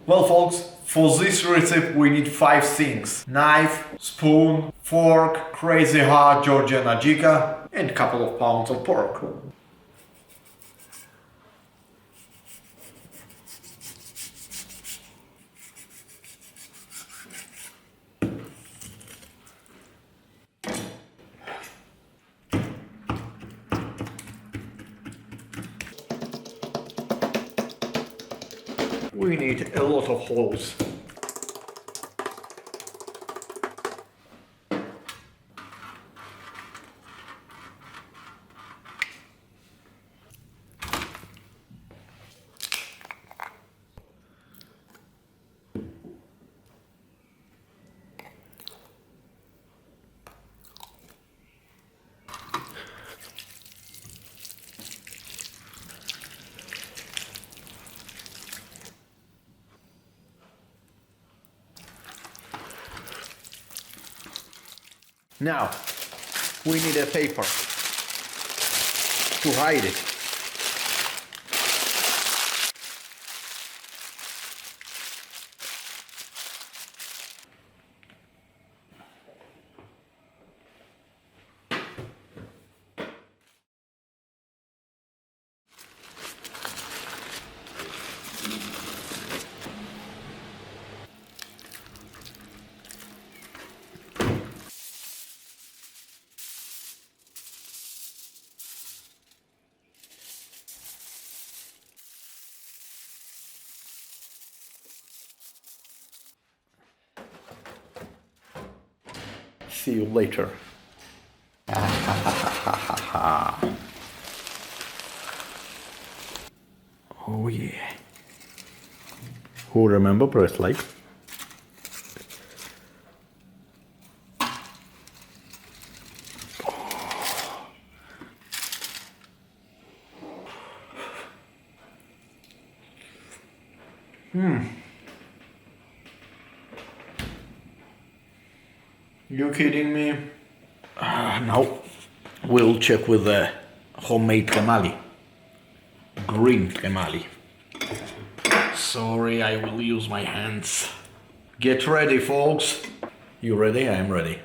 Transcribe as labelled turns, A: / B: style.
A: Well folks, for this recipe we need 5 things: knife, spoon, fork, crazy hard Georgian Adjika and a couple of pounds of pork. We need a lot of holes. Now, we need a paper to hide it. See you later. Oh yeah. Who remember press like? You kidding me? Now we'll check with the homemade tamale. Green tamale. Sorry, I will use my hands. Get ready, folks. You ready? I am ready.